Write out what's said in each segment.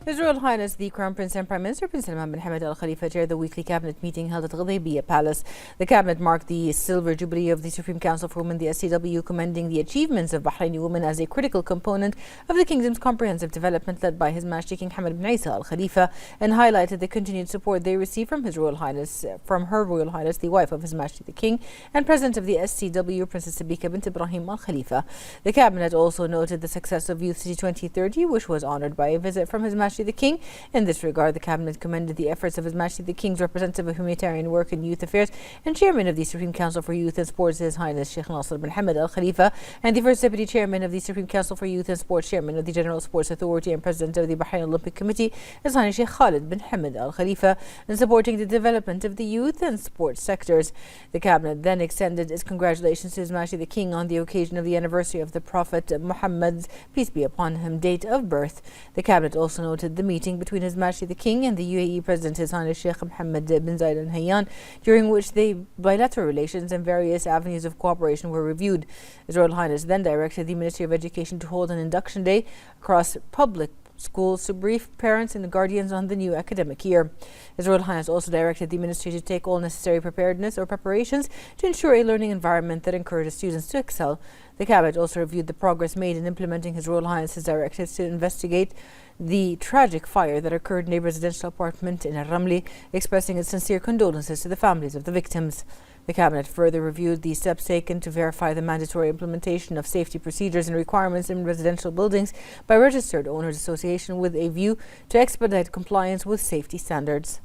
His Royal Highness the Crown Prince and Prime Minister Prince Salman bin Hamad Al Khalifa chaired the weekly cabinet meeting held at Ghadaybiya Palace. The cabinet marked the silver jubilee of the Supreme Council for Women, the SCW, commending the achievements of Bahraini women as a critical component of the kingdom's comprehensive development led by His Majesty King Hamad bin Isa Al Khalifa, and highlighted the continued support they receive from Her Royal Highness the wife of His Majesty the King and President of the SCW, Princess Sabika bint Ibrahim Al Khalifa. The cabinet also noted the success of Youth City 2030, which was honoured by a visit from His Majesty the King. In this regard, the cabinet commended the efforts of His Majesty the King's representative of humanitarian work and youth affairs and chairman of the Supreme Council for Youth and Sports, His Highness Sheikh Nasser bin Hamad Al Khalifa, and the first deputy chairman of the Supreme Council for Youth and Sports, chairman of the General Sports Authority and president of the Bahrain Olympic Committee, His Highness Sheikh Khalid bin Hamad Al Khalifa, in supporting the development of the youth and sports sectors. The cabinet then extended its congratulations to His Majesty the King on the occasion of the anniversary of the Prophet Muhammad's, peace be upon him, date of birth. The cabinet also noted the meeting between His Majesty the King and the UAE President His Highness Sheikh Mohammed bin Zayed Al Nahyan, during which the bilateral relations and various avenues of cooperation were reviewed. His Royal Highness then directed the Ministry of Education to hold an induction day across public schools to brief parents and guardians on the new academic year. His Royal Highness also directed the Ministry to take all necessary preparedness or preparations to ensure a learning environment that encourages students to excel. The Cabinet also reviewed the progress made in implementing His Royal Highness's directives to investigate the tragic fire that occurred in a residential apartment in Al-Ramli, expressing its sincere condolences to the families of the victims. The Cabinet further reviewed the steps taken to verify the mandatory implementation of safety procedures and requirements in residential buildings by registered owners association with a view to expedite compliance with safety standards.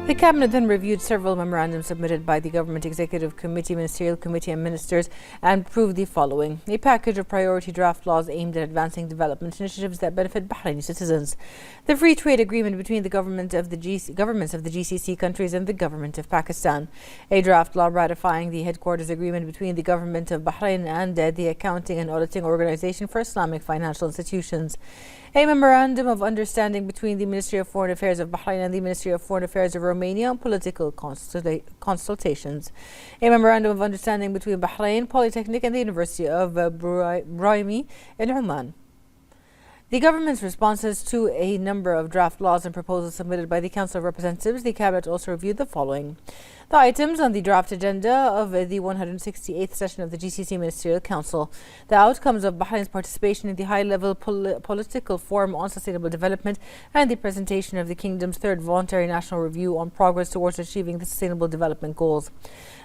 The Cabinet then reviewed several memorandums submitted by the Government Executive Committee, Ministerial Committee and Ministers and approved the following: a package of priority draft laws aimed at advancing development initiatives that benefit Bahraini citizens, the free trade agreement between the governments of the GCC countries and the Government of Pakistan, a draft law ratifying the headquarters agreement between the Government of Bahrain and the Accounting and Auditing Organization for Islamic Financial Institutions, a memorandum of understanding between the Ministry of Foreign Affairs of Bahrain and the Ministry of Foreign Affairs of Romania on political consultations, a memorandum of understanding between Bahrain Polytechnic and the University of Brahimi in Oman. The government's responses to a number of draft laws and proposals submitted by the Council of Representatives. The Cabinet also reviewed the following: the items on the draft agenda of the 168th session of the GCC Ministerial Council, the outcomes of Bahrain's participation in the high-level political forum on sustainable development, and the presentation of the Kingdom's third voluntary national review on progress towards achieving the Sustainable Development Goals.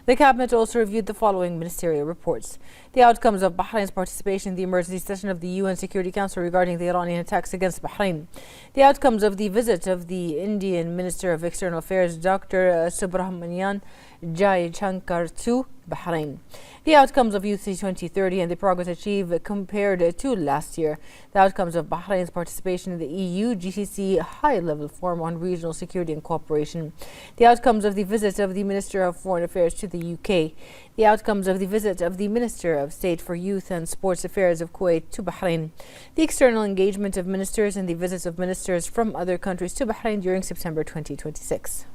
The Cabinet also reviewed the following ministerial reports: the outcomes of Bahrain's participation in the emergency session of the UN Security Council regarding the Iranian attacks against Bahrain, the outcomes of the visit of the Indian Minister of External Affairs, Dr. Subramanian Jaishankar to Bahrain, the outcomes of Youth City 2030 and the progress achieved compared to last year, the outcomes of Bahrain's participation in the EU GCC high-level forum on regional security and cooperation, the outcomes of the visit of the Minister of Foreign Affairs to the UK, the outcomes of the visit of the Minister of State for Youth and Sports Affairs of Kuwait to Bahrain, the external engagement of ministers and the visits of ministers from other countries to Bahrain during September 2026.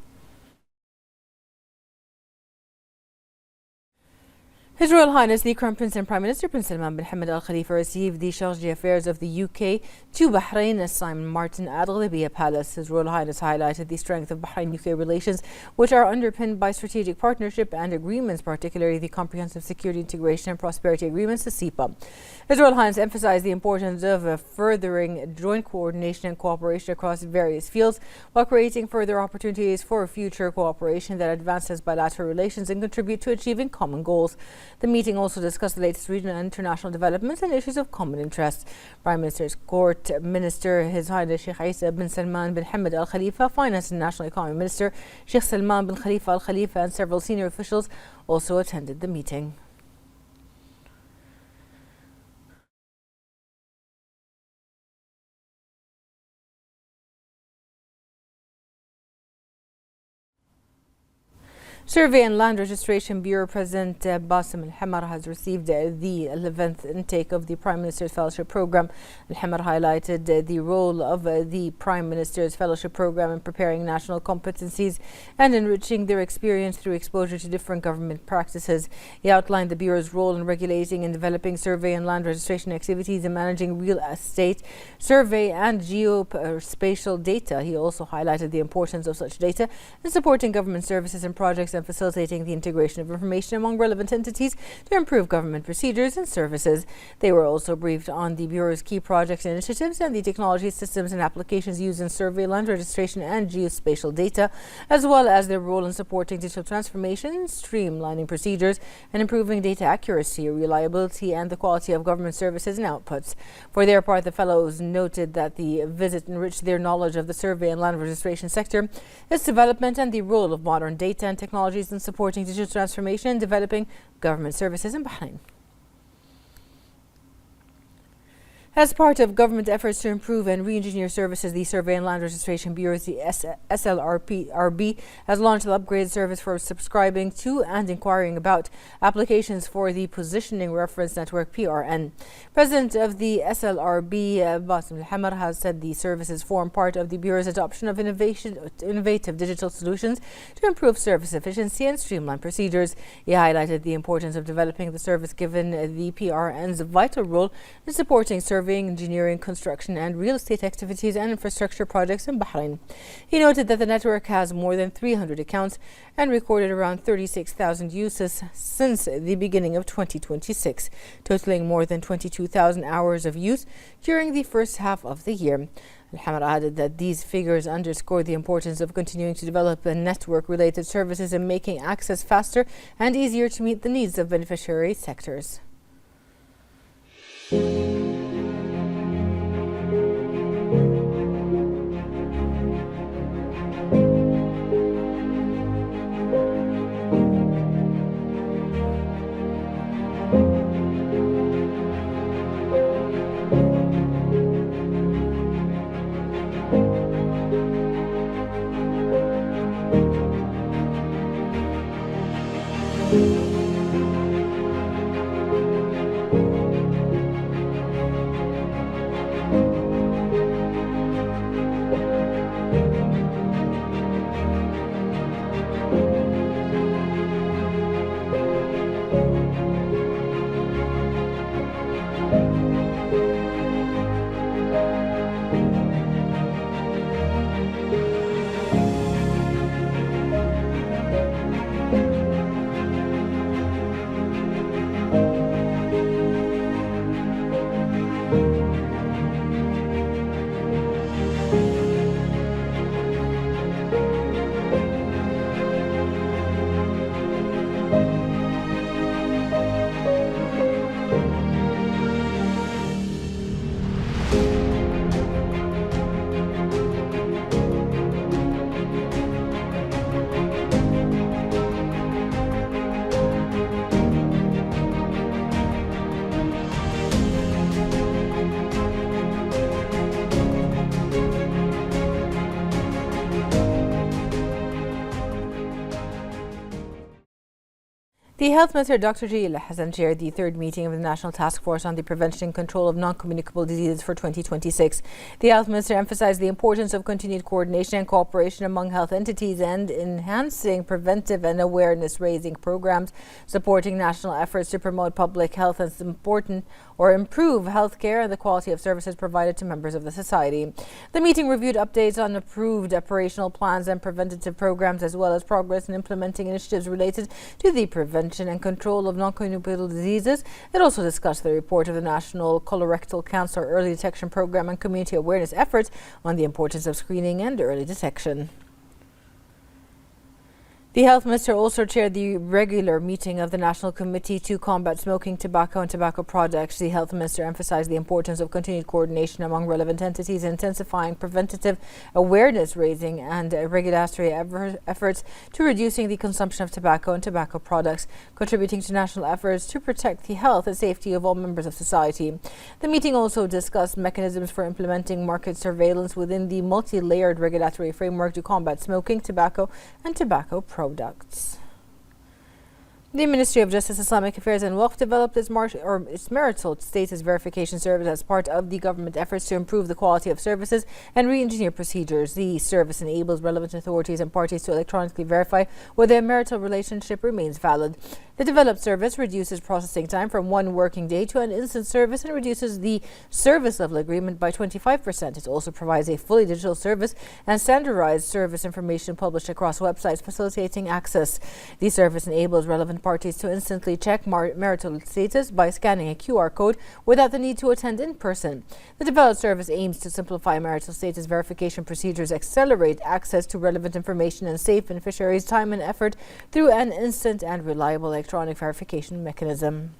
His Royal Highness the Crown Prince and Prime Minister Prince Salman bin Hamad Al Khalifa received the Charge d'Affaires of the UK to Bahrain as Simon Martin at Ghadaybiya Palace. His Royal Highness highlighted the strength of Bahrain-UK relations, which are underpinned by strategic partnership and agreements, particularly the Comprehensive Security, Integration and Prosperity Agreements, the CEPA. His Royal Highness emphasized the importance of furthering joint coordination and cooperation across various fields, while creating further opportunities for future cooperation that advances bilateral relations and contribute to achieving common goals. The meeting also discussed the latest regional and international developments and issues of common interest. Prime Minister's Court Minister, His Highness Sheikh Isa bin Salman bin Hamad Al Khalifa, Finance and National Economy Minister Sheikh Salman bin Khalifa Al Khalifa, and several senior officials also attended the meeting. Survey and Land Registration Bureau President Basim Al-Hamar has received the 11th intake of the Prime Minister's Fellowship Programme. Al-Hamar highlighted the role of the Prime Minister's Fellowship Programme in preparing national competencies and enriching their experience through exposure to different government practices. He outlined the Bureau's role in regulating and developing survey and land registration activities and managing real estate, survey and geospatial data. He also highlighted the importance of such data in supporting government services and projects and facilitating the integration of information among relevant entities to improve government procedures and services. They were also briefed on the Bureau's key projects and initiatives and the technology, systems and applications used in survey, land registration and geospatial data, as well as their role in supporting digital transformation, streamlining procedures and improving data accuracy, reliability and the quality of government services and outputs. For their part, the fellows noted that the visit enriched their knowledge of the survey and land registration sector, its development and the role of modern data and technologies in supporting digital transformation and developing government services in Bahrain. As part of government efforts to improve and re-engineer services, the Survey and Land Registration Bureau, the SLRB, has launched an upgrade service for subscribing to and inquiring about applications for the Positioning Reference Network (PRN). President of the SLRB, Basim Al-Hamar, has said the services form part of the Bureau's adoption of innovative digital solutions to improve service efficiency and streamline procedures. He highlighted the importance of developing the service given the PRN's vital role in supporting surveying, engineering, construction and real estate activities and infrastructure projects in Bahrain. He noted that the network has more than 300 accounts and recorded around 36,000 uses since the beginning of 2026, totaling more than 22,000 hours of use during the first half of the year. Al-Hamar added that these figures underscore the importance of continuing to develop network-related services and making access faster and easier to meet the needs of beneficiary sectors. The Health Minister, Dr. Jalil Hassan, chaired the third meeting of the National Task Force on the Prevention and Control of Non-Communicable Diseases for 2026. The Health Minister emphasized the importance of continued coordination and cooperation among health entities and enhancing preventive and awareness-raising programs, supporting national efforts to promote public health and improve healthcare and the quality of services provided to members of the society. The meeting reviewed updates on approved operational plans and preventative programs, as well as progress in implementing initiatives related to the prevention and control of non-communicable diseases. It also discussed the report of the National Colorectal Cancer Early Detection Program and community awareness efforts on the importance of screening and early detection. The Health Minister also chaired the regular meeting of the National Committee to Combat Smoking, Tobacco and Tobacco Products. The Health Minister emphasized the importance of continued coordination among relevant entities, intensifying preventative awareness raising and regulatory efforts to reducing the consumption of tobacco and tobacco products, contributing to national efforts to protect the health and safety of all members of society. The meeting also discussed mechanisms for implementing market surveillance within the multi-layered regulatory framework to combat smoking, tobacco and tobacco products. The Ministry of Justice, Islamic Affairs and Waqf developed its marital status verification service as part of the government efforts to improve the quality of services and re-engineer procedures. The service enables relevant authorities and parties to electronically verify whether a marital relationship remains valid. The developed service reduces processing time from 1 working day to an instant service and reduces the service level agreement by 25%. It also provides a fully digital service and standardized service information published across websites, facilitating access. The service enables relevant parties to instantly check marital status by scanning a QR code without the need to attend in person. The developed service aims to simplify marital status verification procedures, accelerate access to relevant information, and save beneficiaries time and effort through an instant and reliable electronic verification mechanism.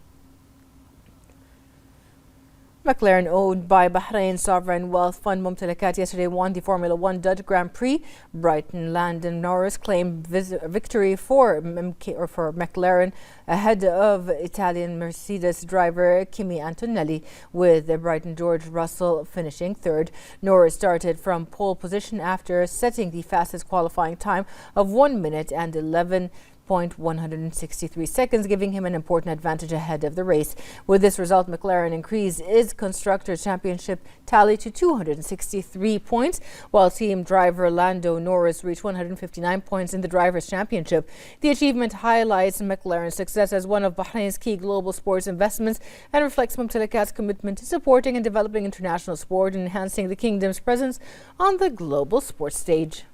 McLaren, owned by Bahrain Sovereign Wealth Fund Mumtalakat, yesterday won the Formula One Dutch Grand Prix. Brighton Landon Norris claimed victory for McLaren ahead of Italian Mercedes driver Kimi Antonelli, with Brighton George Russell finishing third. Norris started from pole position after setting the fastest qualifying time of 1 minute and 11.163 seconds, giving him an important advantage ahead of the race. With this result, McLaren increased its Constructors' Championship tally to 263 points, while team driver Lando Norris reached 159 points in the Drivers' Championship. The achievement highlights McLaren's success as one of Bahrain's key global sports investments and reflects Mumtalakat's commitment to supporting and developing international sport and enhancing the kingdom's presence on the global sports stage.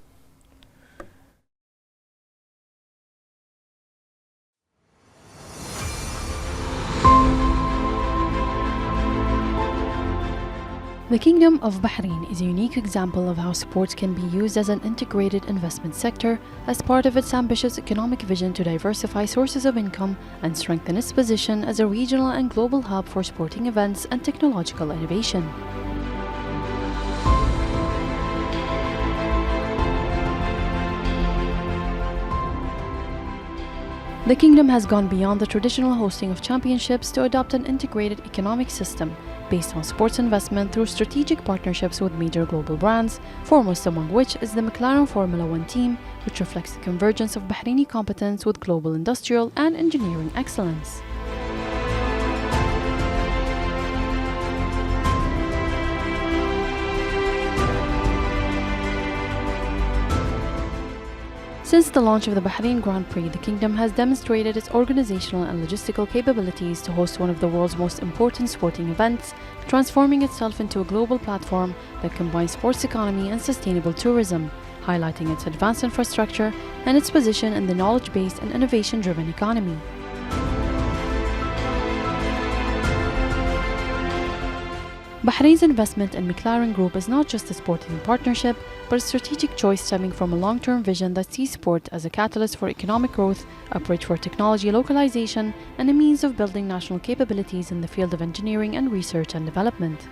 The Kingdom of Bahrain is a unique example of how sports can be used as an integrated investment sector as part of its ambitious economic vision to diversify sources of income and strengthen its position as a regional and global hub for sporting events and technological innovation. The Kingdom has gone beyond the traditional hosting of championships to adopt an integrated economic system based on sports investment through strategic partnerships with major global brands, foremost among which is the McLaren Formula One team, which reflects the convergence of Bahraini competence with global industrial and engineering excellence. Since the launch of the Bahrain Grand Prix, the Kingdom has demonstrated its organizational and logistical capabilities to host one of the world's most important sporting events, transforming itself into a global platform that combines sports economy and sustainable tourism, highlighting its advanced infrastructure and its position in the knowledge-based and innovation-driven economy. Bahrain's investment in McLaren Group is not just a sporting partnership, but a strategic choice stemming from a long-term vision that sees sport as a catalyst for economic growth, a bridge for technology localization, and a means of building national capabilities in the field of engineering and research and development.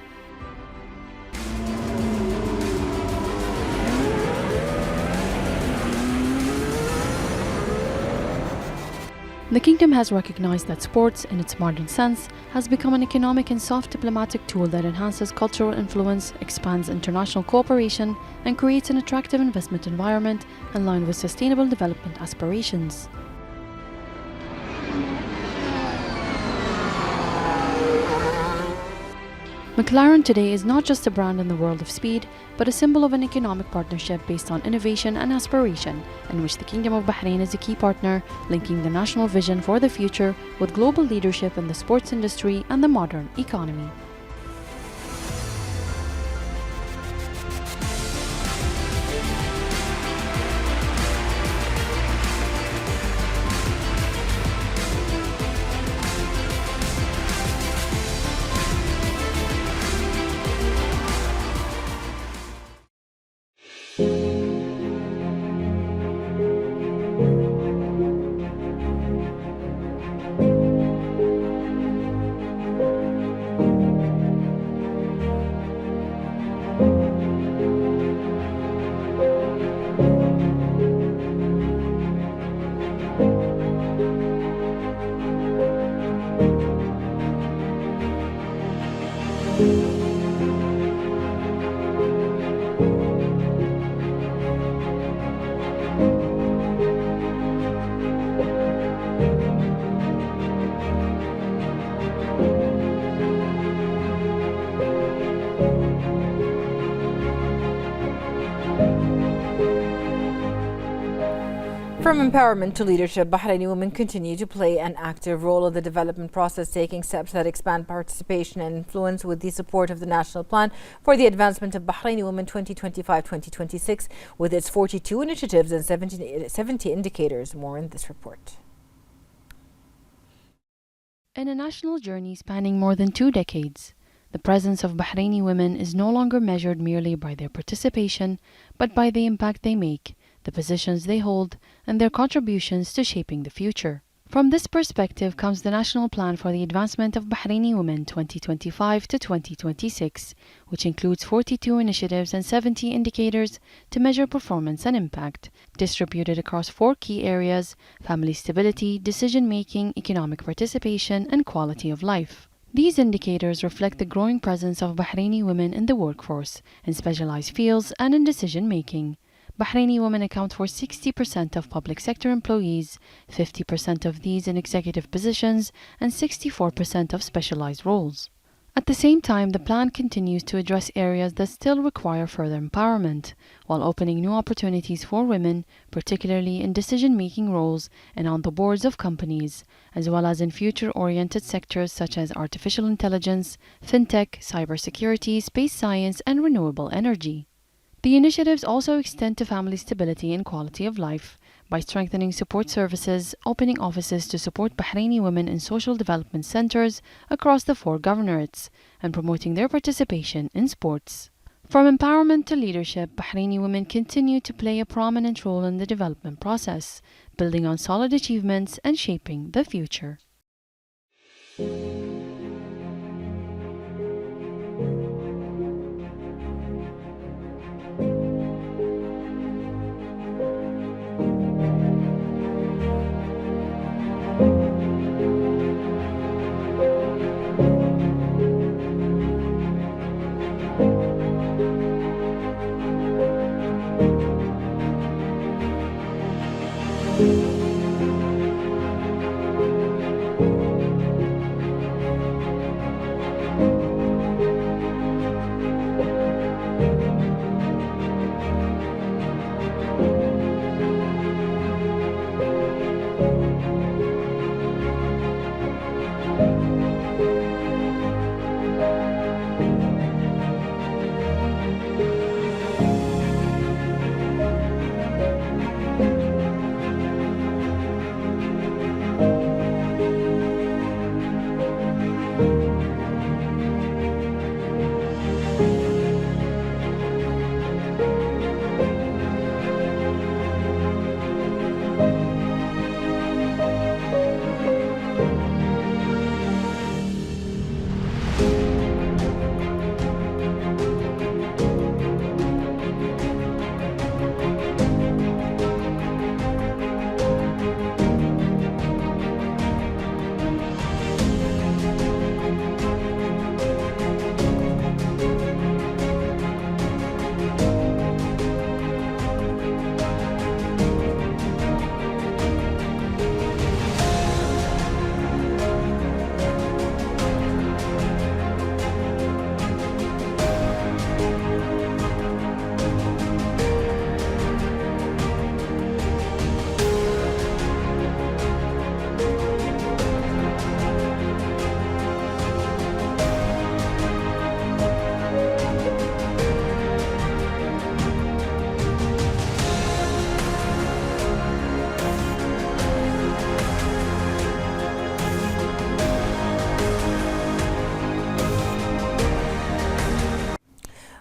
The Kingdom has recognized that sports, in its modern sense, has become an economic and soft diplomatic tool that enhances cultural influence, expands international cooperation, and creates an attractive investment environment in line with sustainable development aspirations. McLaren today is not just a brand in the world of speed, but a symbol of an economic partnership based on innovation and aspiration, in which the Kingdom of Bahrain is a key partner, linking the national vision for the future with global leadership in the sports industry and the modern economy. From empowerment to leadership, Bahraini women continue to play an active role in the development process, taking steps that expand participation and influence with the support of the National Plan for the Advancement of Bahraini Women 2025-2026, with its 42 initiatives and 70 indicators. More in this report. In a national journey spanning more than 2 decades, the presence of Bahraini women is no longer measured merely by their participation, but by the impact they make, the positions they hold, and their contributions to shaping the future. From this perspective comes the National Plan for the Advancement of Bahraini Women 2025 to 2026, which includes 42 initiatives and 70 indicators to measure performance and impact, distributed across 4 key areas: family stability, decision-making, economic participation, and quality of life. These indicators reflect the growing presence of Bahraini women in the workforce, in specialized fields, and in decision-making. Bahraini women account for 60% of public sector employees, 50% of these in executive positions, and 64% of specialized roles. At the same time, the plan continues to address areas that still require further empowerment, while opening new opportunities for women, particularly in decision-making roles and on the boards of companies, as well as in future-oriented sectors such as artificial intelligence, fintech, cybersecurity, space science, and renewable energy. The initiatives also extend to family stability and quality of life by strengthening support services, opening offices to support Bahraini women in social development centers across the 4 governorates, and promoting their participation in sports. From empowerment to leadership, Bahraini women continue to play a prominent role in the development process, building on solid achievements and shaping the future.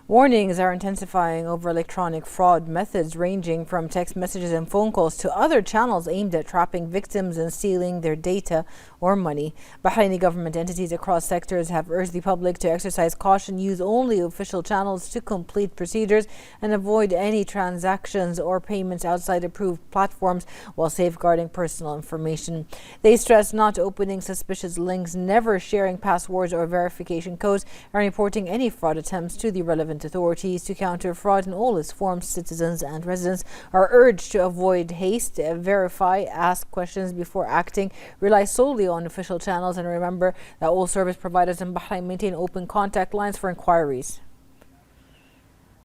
Warnings are intensifying over electronic fraud methods ranging from text messages and phone calls to other channels aimed at trapping victims and stealing their data or money. Bahraini government entities across sectors have urged the public to exercise caution, use only official channels to complete procedures, and avoid any transactions or payments outside approved platforms while safeguarding personal information. They stress not opening suspicious links, never sharing passwords or verification codes, and reporting any fraud attempts to the relevant authorities. To counter fraud in all its forms, citizens and residents are urged to avoid haste, verify, ask questions before acting, rely solely on official channels, and remember that all service providers in Bahrain maintain open contact lines for inquiries.